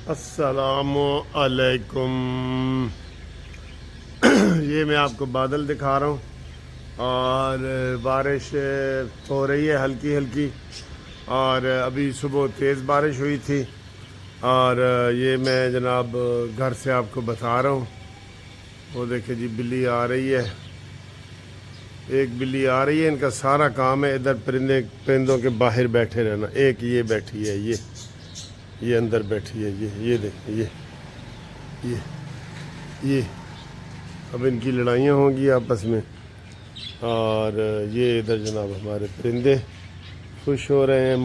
السلام علیکم۔ یہ میں آپ کو بادل دکھا رہا ہوں اور بارش ہو رہی ہے ہلکی ہلکی، اور ابھی صبح تیز بارش ہوئی تھی، اور یہ میں جناب گھر سے آپ کو بتا رہا ہوں۔ وہ دیکھیں جی بلی آ رہی ہے، ایک بلی آ رہی ہے، ان کا سارا کام ہے ادھر پرندوں کے باہر بیٹھے رہنا۔ ایک یہ بیٹھی ہے، یہ اندر بیٹھی ہے، یہ دیکھیں یہ اب ان کی لڑائیاں ہوں گی آپس میں، اور یہ ادھر جناب ہمارے پرندے خوش ہو رہے ہیں،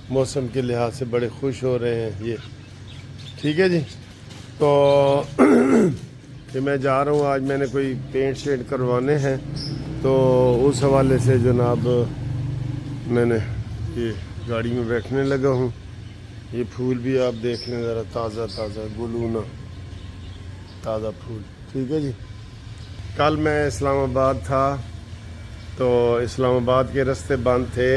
موسم کے لحاظ سے بڑے خوش ہو رہے ہیں یہ، ٹھیک ہے جی۔ تو کہ میں جا رہا ہوں، آج میں نے کوئی پینٹ شیڈ کروانے ہیں، تو اس حوالے سے جناب میں نے یہ گاڑی میں بیٹھنے لگا ہوں۔ یہ پھول بھی آپ دیکھ لیں ذرا، تازہ گلونا تازہ پھول، ٹھیک ہے جی۔ کل میں اسلام آباد تھا، تو اسلام آباد کے راستے بند تھے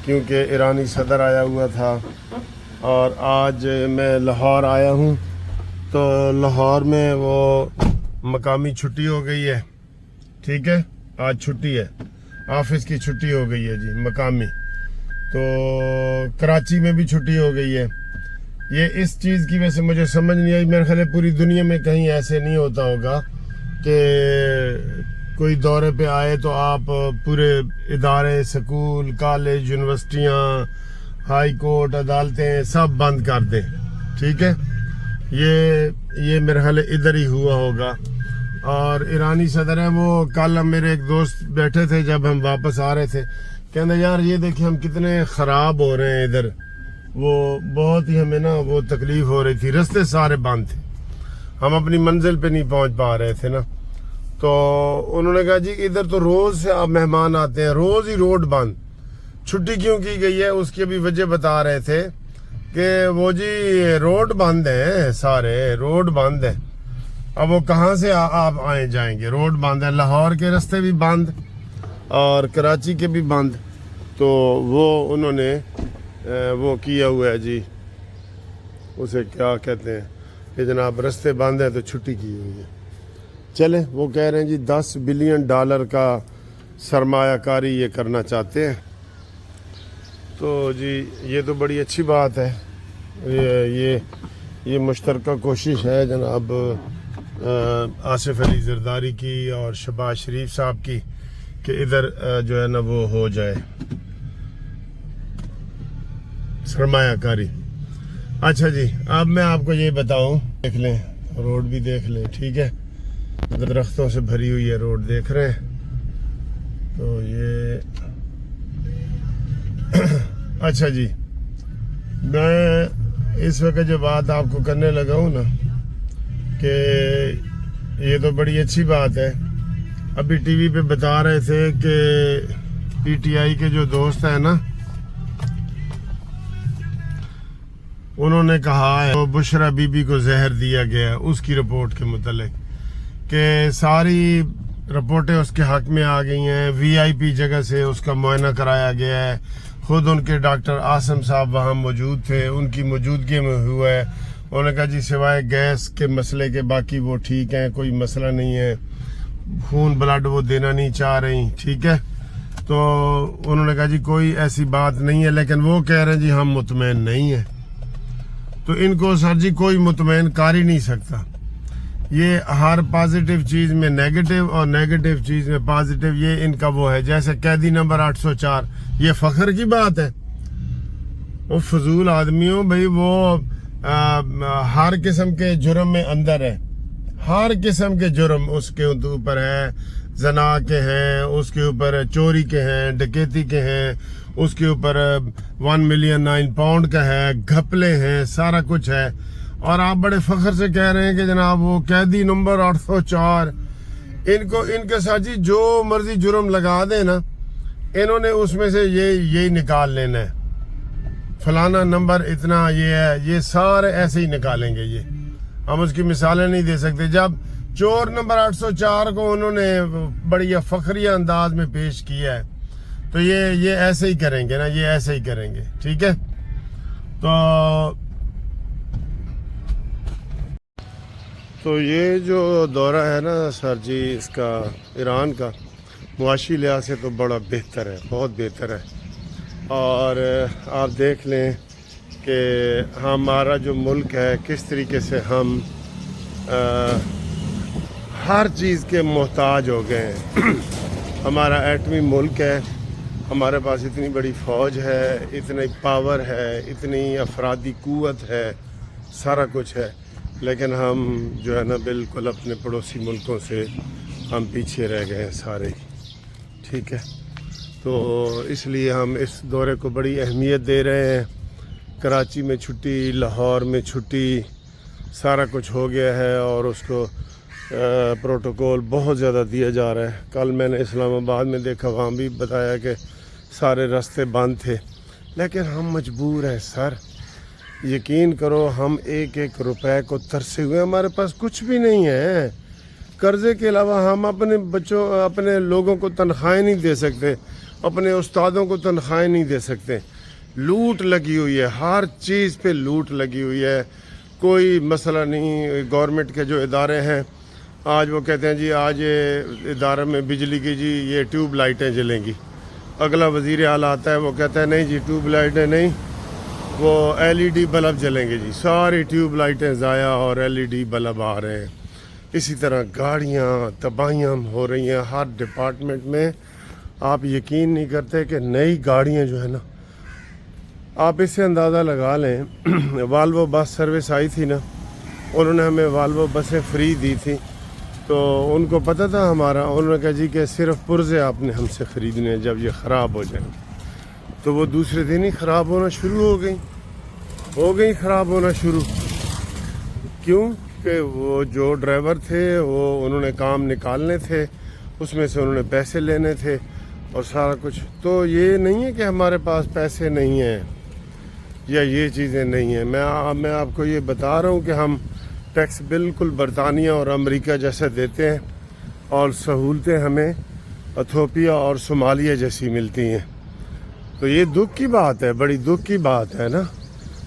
کیونکہ ایرانی صدر آیا ہوا تھا، اور آج میں لاہور آیا ہوں، تو لاہور میں وہ مقامی چھٹی ہو گئی ہے، ٹھیک ہے، آج چھٹی ہے، آفس کی چھٹی ہو گئی ہے جی مقامی۔ تو کراچی میں بھی چھٹی ہو گئی ہے۔ یہ اس چیز کی وجہ سے مجھے سمجھ نہیں آئی، میرے خیال ہے پوری دنیا میں کہیں ایسے نہیں ہوتا ہوگا کہ کوئی دورے پہ آئے تو آپ پورے ادارے، سکول، کالج، یونیورسٹیاں، ہائی کورٹ، عدالتیں سب بند کر دیں، ٹھیک ہے۔ یہ میرے خیال ہے ادھر ہی ہوا ہوگا۔ اور ایرانی صدر ہیں، وہ کل میرے ایک دوست بیٹھے تھے جب ہم واپس آ رہے تھے، کہنے یار یہ دیکھیں ہم کتنے خراب ہو رہے ہیں ادھر، وہ بہت ہی ہمیں نا وہ تکلیف ہو رہی تھی، راستے سارے بند تھے، ہم اپنی منزل پہ نہیں پہنچ پا رہے تھے نا۔ تو انہوں نے کہا جی ادھر تو روز سے آپ مہمان آتے ہیں، روز ہی روڈ بند، چھٹی کیوں کی گئی ہے؟ اس کی ابھی وجہ بتا رہے تھے کہ وہ جی روڈ بند ہیں، سارے روڈ بند ہیں، اب وہ کہاں سے آپ آئے جائیں گے؟ روڈ بند ہے، لاہور کے راستے بھی بند اور کراچی کے بھی بند۔ تو وہ انہوں نے وہ کیا ہوا ہے جی، اسے کیا کہتے ہیں کہ جناب راستے بند ہیں تو چھٹی کی ہوئی ہے۔ چلیں، وہ کہہ رہے ہیں جی $10 بلین کا سرمایہ کاری یہ کرنا چاہتے ہیں، تو جی یہ تو بڑی اچھی بات ہے، یہ مشترکہ کوشش ہے جناب آصف علی زرداری کی اور شہباز شریف صاحب کی کہ ادھر جو ہے نا وہ ہو جائے سرمایہ کاری۔ اچھا جی، اب میں آپ کو یہ بتاؤں، دیکھ لیں روڈ بھی دیکھ لیں، ٹھیک ہے، درختوں سے بھری ہوئی ہے روڈ، دیکھ رہے ہیں۔ تو یہ اچھا جی، میں اس وقت جو بات آپ کو کرنے لگا ہوں نا کہ یہ تو بڑی اچھی بات ہے، ابھی ٹی وی پہ بتا رہے تھے کہ پی ٹی آئی کے جو دوست ہیں نا، انہوں نے کہا ہے بشرا بی بی کو زہر دیا گیا، اس کی رپورٹ کے متعلق کہ ساری رپورٹیں اس کے حق میں آ گئی ہیں، وی آئی پی جگہ سے اس کا معائنہ کرایا گیا ہے، خود ان کے ڈاکٹر عاصم صاحب وہاں موجود تھے، ان کی موجودگی میں ہوا ہے۔ انہوں نے کہا جی سوائے گیس کے مسئلے کے باقی وہ ٹھیک ہیں، کوئی مسئلہ نہیں ہے، خون بلڈ وہ دینا نہیں چاہ رہی، ٹھیک ہے۔ تو انہوں نے کہا جی کوئی ایسی بات نہیں ہے، لیکن وہ کہہ رہے ہیں جی ہم مطمئن نہیں ہیں۔ تو ان کو سر جی کوئی مطمئن کر ہی نہیں سکتا، یہ ہر پازیٹیو چیز میں نیگیٹو اور نیگیٹو چیز میں پازیٹیو، یہ ان کا وہ ہے۔ جیسے قیدی نمبر 804، یہ فخر کی بات ہے؟ وہ فضول آدمیوں بھائی، وہ ہر قسم کے جرم میں اندر ہے، ہر قسم کے جرم اس کے اوپر ہے، زنا کے ہیں، اس کے اوپر چوری کے ہیں، ڈکیتی کے ہیں، اس کے اوپر 1 ملین 9 پاؤنڈ کا ہے، گھپلے ہیں، سارا کچھ ہے، اور آپ بڑے فخر سے کہہ رہے ہیں کہ جناب وہ قیدی نمبر 804۔ ان کے ساتھ جی جو مرضی جرم لگا دیں نا، انہوں نے اس میں سے یہی نکال لینا ہے، فلانا نمبر اتنا یہ ہے، یہ سارے ایسے ہی نکالیں گے، یہ ہم اس کی مثالیں نہیں دے سکتے۔ جب چور نمبر 804 کو انہوں نے بڑی فخریہ انداز میں پیش کیا ہے، تو یہ ایسے ہی کریں گے نا، یہ ایسے ہی کریں گے، ٹھیک ہے۔ تو تو یہ جو دورہ ہے نا سر جی اس کا ایران کا معاشی لحاظ سے تو بڑا بہتر ہے، بہت بہتر ہے. اور آپ دیکھ لیں کہ ہمارا جو ملک ہے کس طریقے سے ہم ہر چیز کے محتاج ہو گئے ہیں. ہمارا ایٹمی ملک ہے، ہمارے پاس اتنی بڑی فوج ہے، اتنی پاور ہے، اتنی افرادی قوت ہے، سارا کچھ ہے، لیکن ہم جو ہے نا بالکل اپنے پڑوسی ملکوں سے ہم پیچھے رہ گئے ہیں سارے. ٹھیک ہے، تو اس لیے ہم اس دورے کو بڑی اہمیت دے رہے ہیں. کراچی میں چھٹی، لاہور میں چھٹی، سارا کچھ ہو گیا ہے اور اس کو پروٹوکول بہت زیادہ دیا جا رہا ہے. کل میں نے اسلام آباد میں دیکھا، وہاں بھی بتایا کہ سارے راستے بند تھے، لیکن ہم مجبور ہیں سر. یقین کرو ہم ایک ایک روپے کو ترسے ہوئے، ہمارے پاس کچھ بھی نہیں ہے. قرضے کے علاوہ ہم اپنے بچوں، اپنے لوگوں کو تنخواہیں نہیں دے سکتے، اپنے استادوں کو تنخواہیں نہیں دے سکتے. لوٹ لگی ہوئی ہے، ہر چیز پہ لوٹ لگی ہوئی ہے. کوئی مسئلہ نہیں. گورنمنٹ کے جو ادارے ہیں آج وہ کہتے ہیں جی آج یہ ادارے میں بجلی کی جی یہ ٹیوب لائٹیں جلیں گی. اگلا وزیر اعلیٰ آتا ہے وہ کہتا ہے نہیں جی ٹیوب لائٹیں نہیں، وہ LED بلب جلیں گے جی. ساری ٹیوب لائٹیں ضائع اور LED بلب آ رہے ہیں. اسی طرح گاڑیاں تباہیاں ہو رہی ہیں ہر ڈپارٹمنٹ میں. آپ یقین نہیں کرتے کہ نئی گاڑیاں جو ہے نا، آپ اس سے اندازہ لگا لیں. والوو بس سروس آئی تھی نا، انہوں نے ہمیں والوو بسیں فری دی تھیں، تو ان کو پتہ تھا ہمارا، انہوں نے کہا جی کہ صرف پرزے آپ نے ہم سے خریدنے ہیں، جب یہ خراب ہو جائیں تو وہ دوسرے دن ہی خراب ہونا شروع ہو گئی خراب ہونا شروع. کیوں کہ وہ جو ڈرائیور تھے وہ انہوں نے کام نکالنے تھے، اس میں سے انہوں نے پیسے لینے تھے اور سارا کچھ. تو یہ نہیں ہے کہ ہمارے پاس پیسے نہیں ہیں یا یہ چیزیں نہیں ہیں. میں آپ کو یہ بتا رہا ہوں کہ ہم ٹیکس بالکل برطانیہ اور امریکہ جیسے دیتے ہیں اور سہولتیں ہمیں ایتھوپیا اور صومالیہ جیسی ملتی ہیں. تو یہ دکھ کی بات ہے، بڑی دکھ کی بات ہے نا.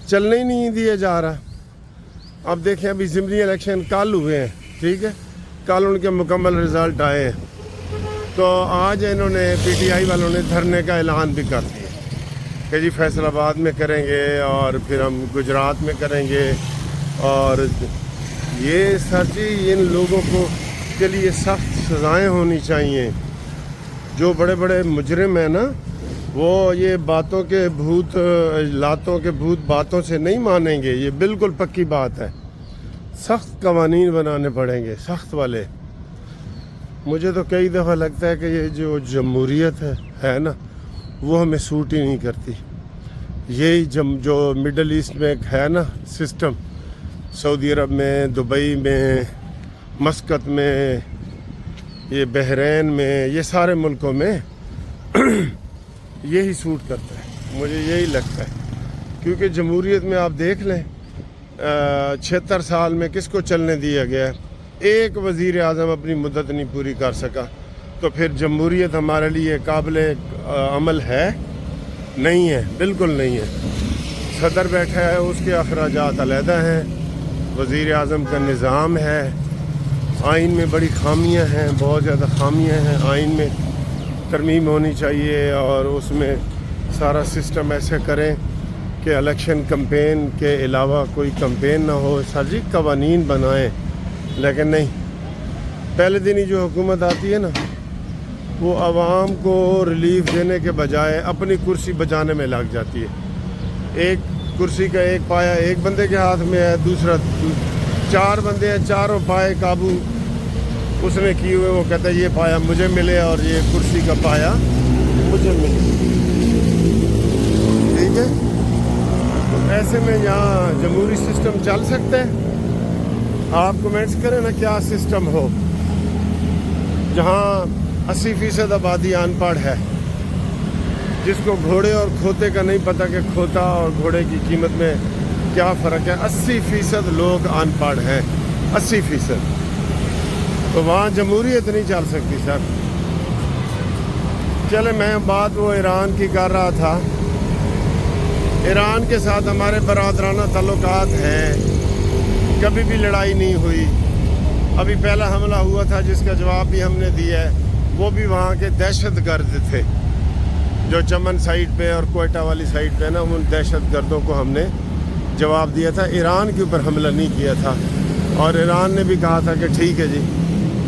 چلنے ہی نہیں دیا جا رہا. اب دیکھیں ابھی ضمنی الیکشن کل ہوئے ہیں، ٹھیک ہے، کل ان کے مکمل رزلٹ آئے ہیں. تو آج انہوں نے PTI والوں نے دھرنے کا اعلان بھی کر دیا کہ جی فیصل آباد میں کریں گے اور پھر ہم گجرات میں کریں گے. اور یہ سر جی ان لوگوں کو کے لیے سخت سزائیں ہونی چاہیے. جو بڑے بڑے مجرم ہیں نا، وہ یہ باتوں کے بھوت، لاتوں کے بھوت باتوں سے نہیں مانیں گے. یہ بالکل پکی بات ہے. سخت قوانین بنانے پڑیں گے، سخت والے. مجھے تو کئی دفعہ لگتا ہے کہ یہ جو جمہوریت ہے نا، وہ ہمیں سوٹ ہی نہیں کرتی. یہی جو مڈل ایسٹ میں ہے نا سسٹم، سعودی عرب میں، دبئی میں، مسقط میں، یہ بحرین میں، یہ سارے ملکوں میں یہی سوٹ کرتا ہے. مجھے یہی لگتا ہے، کیونکہ جمہوریت میں آپ دیکھ لیں 76 سال میں کس کو چلنے دیا گیا ہے. ایک وزیر اعظم اپنی مدت نہیں پوری کر سکا. تو پھر جمہوریت ہمارے لیے قابل عمل ہے؟ نہیں ہے، بالکل نہیں ہے. صدر بیٹھا ہے، اس کے اخراجات علیحدہ ہیں، وزیر اعظم کا نظام ہے. آئین میں بڑی خامیاں ہیں، بہت زیادہ خامیاں ہیں. آئین میں ترمیم ہونی چاہیے اور اس میں سارا سسٹم ایسے کریں کہ الیکشن کمپین کے علاوہ کوئی کمپین نہ ہو. سر جی قوانین بنائیں، لیکن نہیں. پہلے دن ہی جو حکومت آتی ہے نا، وہ عوام کو ریلیف دینے کے بجائے اپنی کرسی بچانے میں لگ جاتی ہے. ایک کرسی کا ایک پایا ایک بندے کے ہاتھ میں ہے، دوسرا 4 بندے ہیں، چاروں پائے قابو اس نے کیے ہوئے. وہ کہتا ہے یہ پایا مجھے ملے اور یہ کرسی کا پایا مجھے ملے. ٹھیک ہے، تو ایسے میں یہاں جمہوری سسٹم چل سکتا ہے؟ آپ کمنٹس کریں نا کیا سسٹم ہو جہاں 80% آبادی ان پڑھ ہے، جس کو گھوڑے اور کھوتے کا نہیں پتہ کہ کھوتا اور گھوڑے کی قیمت میں کیا فرق ہے. 80% لوگ ان پڑھ ہیں، 80%. تو وہاں جمہوریت نہیں چل سکتی سر. چلے میں بات وہ ایران کی کر رہا تھا. ایران کے ساتھ ہمارے برادرانہ تعلقات ہیں، کبھی بھی لڑائی نہیں ہوئی. ابھی پہلا حملہ ہوا تھا جس کا جواب بھی ہم نے دیا ہے، وہ بھی وہاں کے دہشت گرد تھے جو چمن سائٹ پہ اور کوئٹہ والی سائٹ پہ نا، ان دہشت گردوں کو ہم نے جواب دیا تھا، ایران کے اوپر حملہ نہیں کیا تھا۔ اور ایران نے بھی کہا تھا کہ ٹھیک ہے جی،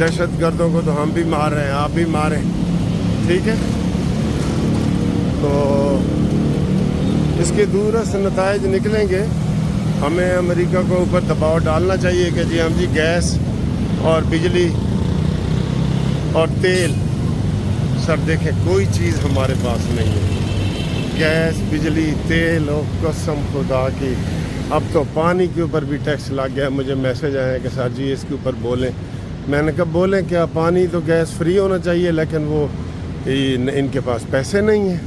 دہشت گردوں کو تو ہم بھی مار رہے ہیں، آپ بھی ماریں، ٹھیک ہے۔ تو اس کے دورس نتائج نکلیں گے۔ ہمیں امریکہ کو اوپر دباؤ ڈالنا چاہیے کہ جی ہم جی گیس اور بجلی اور تیل، سر دیکھیں کوئی چیز ہمارے پاس نہیں ہے، گیس بجلی تیل، اور قسم خدا کی اب تو پانی کے اوپر بھی ٹیکس لگ گیا۔ مجھے میسج آیا کہ سر جی اس کے اوپر بولیں، میں نے کہا بولیں کیا، پانی تو گیس فری ہونا چاہیے، لیکن وہ ان کے پاس پیسے نہیں ہیں،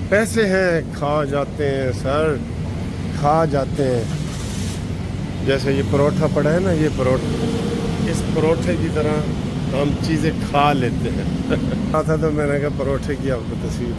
پیسے ہیں کھا جاتے ہیں سر، کھا جاتے ہیں۔ جیسے یہ پروٹھا پڑا ہے نا، یہ پروٹھا، اس پروٹھے کی طرح ہم چیزیں کھا لیتے ہیں۔ تھا تو میں نے کہا پروٹھے کی آپ کو تصویر